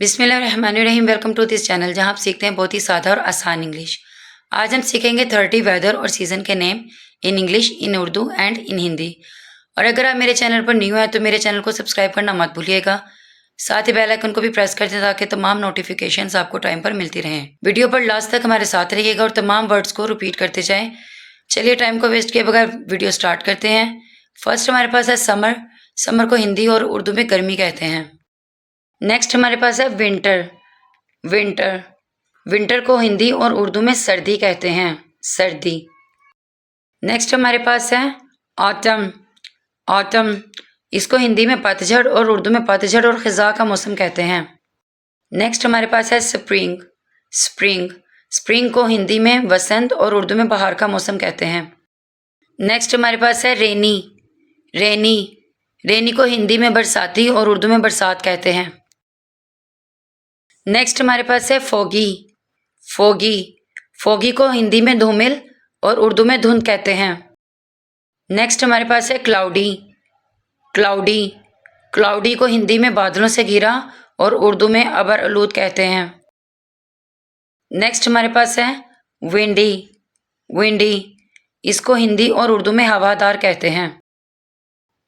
बिस्मिल्लाहिर्रहमानिर्रहीम। Welcome to this channel जहां आप सीखते हैं बहुत ही सादा और आसान इंग्लिश। आज हम सीखेंगे 30 वेदर और सीज़न के name in English, in Urdu and in Hindi. और अगर आप मेरे चैनल पर न्यू हैं तो मेरे चैनल को सब्सक्राइब करना मत भूलिएगा। साथ ही बेल आइकन को भी प्रेस कर दें ताकि तमाम नोटिफिकेशंस आपको टाइम पर मिलती रहें। वीडियो पर लास्ट तक हमारे साथ रहिएगा और तमाम वर्ड्स को रिपीट करते जाएँ। चलिए टाइम को वेस्ट किए बगैर वीडियो स्टार्ट करते हैं। फर्स्ट हमारे पास है समर। समर को हिंदी और उर्दू में गर्मी कहते हैं। नेक्स्ट हमारे पास है विंटर। विंटर विंटर को हिंदी और उर्दू में सर्दी कहते हैं, सर्दी। नेक्स्ट हमारे पास है ऑटम। ऑटम इसको हिंदी में पतझड़ और उर्दू में पतझड़ और खिज़ा का मौसम कहते हैं। नेक्स्ट हमारे पास है स्प्रिंग। स्प्रिंग स्प्रिंग को हिंदी में वसंत और उर्दू में बहार का मौसम कहते हैं। नेक्स्ट हमारे पास है रेनी। रेनी रेनी को हिंदी में बरसाती और उर्दू में बरसात कहते हैं। नेक्स्ट हमारे पास है फोगी। फोगी फोगी को हिंदी में धूमिल और उर्दू में धुंध कहते हैं। नेक्स्ट हमारे पास है क्लाउडी। क्लाउडी क्लाउडी को हिंदी में बादलों से घिरा और उर्दू में अबर आलूद कहते हैं। नेक्स्ट हमारे पास है विंडी। विंडी इसको हिंदी और उर्दू में हवादार कहते हैं।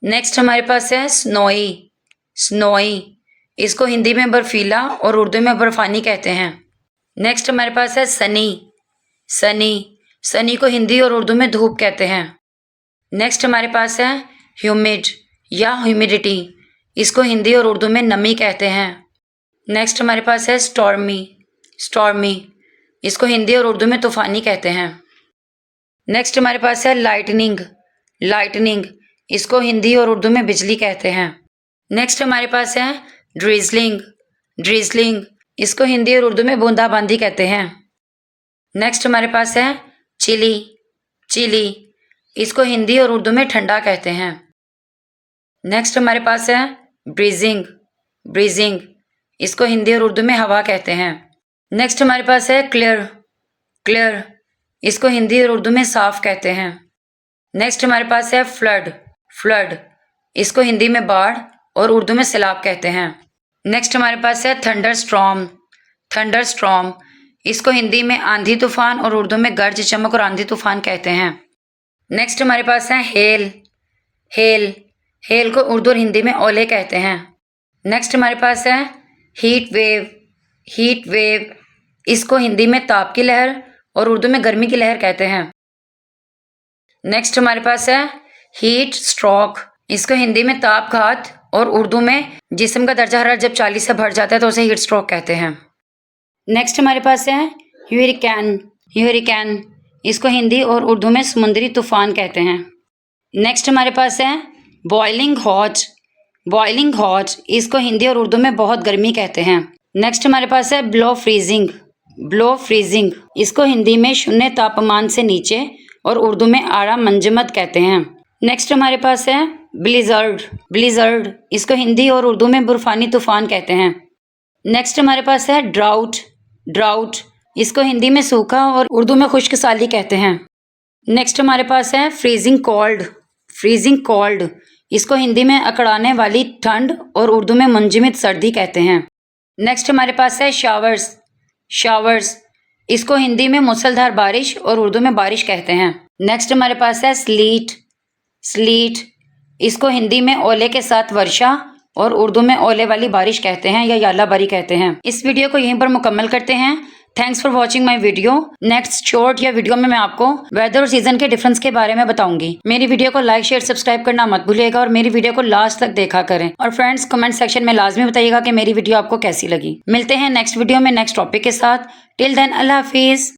नेक्स्ट हमारे पास है स्नोई। स्नोई इसको हिंदी में बर्फीला और उर्दू में बर्फानी कहते हैं। नेक्स्ट हमारे पास है सनी। सनी सनी को हिंदी और उर्दू में धूप कहते हैं। नेक्स्ट हमारे पास है ह्यूमिड या ह्यूमिडिटी, इसको हिंदी और उर्दू में नमी कहते हैं। नेक्स्ट हमारे पास है स्टॉर्मी। स्टॉर्मी इसको हिंदी और उर्दू में तूफानी कहते हैं। नेक्स्ट हमारे पास है लाइटनिंग। लाइटनिंग इसको हिंदी और उर्दू में बिजली कहते हैं। नेक्स्ट हमारे पास है ड्रिजलिंग। ड्रिजलिंग इसको हिंदी और उर्दू में बूंदाबांदी कहते हैं। नेक्स्ट हमारे पास है चिली। चिली इसको हिंदी और उर्दू में ठंडा कहते हैं। नेक्स्ट हमारे पास है ब्रीजिंग। ब्रीजिंग इसको हिंदी और उर्दू में हवा कहते हैं। नेक्स्ट हमारे पास है क्लियर। क्लियर इसको हिंदी और उर्दू में साफ कहते हैं। नेक्स्ट हमारे पास है फ्लड। फ्लड इसको हिंदी में बाढ़ और उर्दू में सैलाब कहते हैं। नेक्स्ट हमारे पास है थंडर स्ट्रॉम। थंडर स्ट्रॉम इसको हिंदी में आंधी तूफान और उर्दू में गर्ज चमक और आंधी तूफान कहते हैं। नेक्स्ट हमारे पास है हेल। हेल हेल को उर्दू और हिंदी में ओले कहते हैं। नेक्स्ट हमारे पास है हीट वेव। हीट वेव इसको हिंदी में ताप की लहर और उर्दू में गर्मी की लहर कहते हैं। नेक्स्ट हमारे पास है हीट स्ट्रोक, इसको हिंदी में ताप घात और उर्दू में जिस्म का दर्जा हरारत जब 40 से बढ़ जाता है तो उसे हीट स्ट्रोक कहते हैं। नेक्स्ट हमारे पास है ह्यूरिकेन। ह्यूरिकेन इसको हिंदी और उर्दू में समुद्री तूफान कहते हैं। नेक्स्ट हमारे पास है बॉइलिंग हॉट। बॉइलिंग हॉट इसको हिंदी और उर्दू में बहुत गर्मी कहते हैं। नेक्स्ट हमारे पास है ब्लो फ्रीजिंग। ब्लो फ्रीजिंग इसको हिंदी में शून्य तापमान से नीचे और उर्दू में आरा मंजमद कहते हैं। नेक्स्ट हमारे पास है ब्लिजर्ड। ब्लिजर्ड इसको हिंदी और उर्दू में बर्फानी तूफान कहते हैं। नेक्स्ट हमारे पास है ड्राउट। ड्राउट इसको हिंदी में सूखा और उर्दू में खुश्क साली कहते हैं। नेक्स्ट हमारे पास है फ्रीजिंग कोल्ड। फ्रीजिंग कोल्ड इसको हिंदी में अकड़ाने वाली ठंड और उर्दू में मुंजमद सर्दी कहते हैं। नेक्स्ट हमारे पास है शावर्स। शावर्स इसको हिंदी में मूसलाधार बारिश और उर्दू में बारिश कहते हैं। नेक्स्ट हमारे पास है स्लीट। स्लीट इसको हिंदी में ओले के साथ वर्षा और उर्दू में ओले वाली बारिश कहते हैं या यालाबारी कहते हैं। इस वीडियो को यहीं पर मुकम्मल करते हैं। Thanks for watching my video. Next short या वीडियो में मैं आपको वेदर और सीजन के डिफरेंस के बारे में बताऊंगी। मेरी वीडियो को लाइक शेयर सब्सक्राइब करना मत भूलिएगा और मेरी वीडियो को लास्ट तक देखा करें। और फ्रेंड्स कमेंट सेक्शन में लाजमी बताइएगा कि मेरी वीडियो आपको कैसी लगी। मिलते हैं नेक्स्ट वीडियो में नेक्स्ट टॉपिक के साथ। टिल देन अल्लाह हाफिज।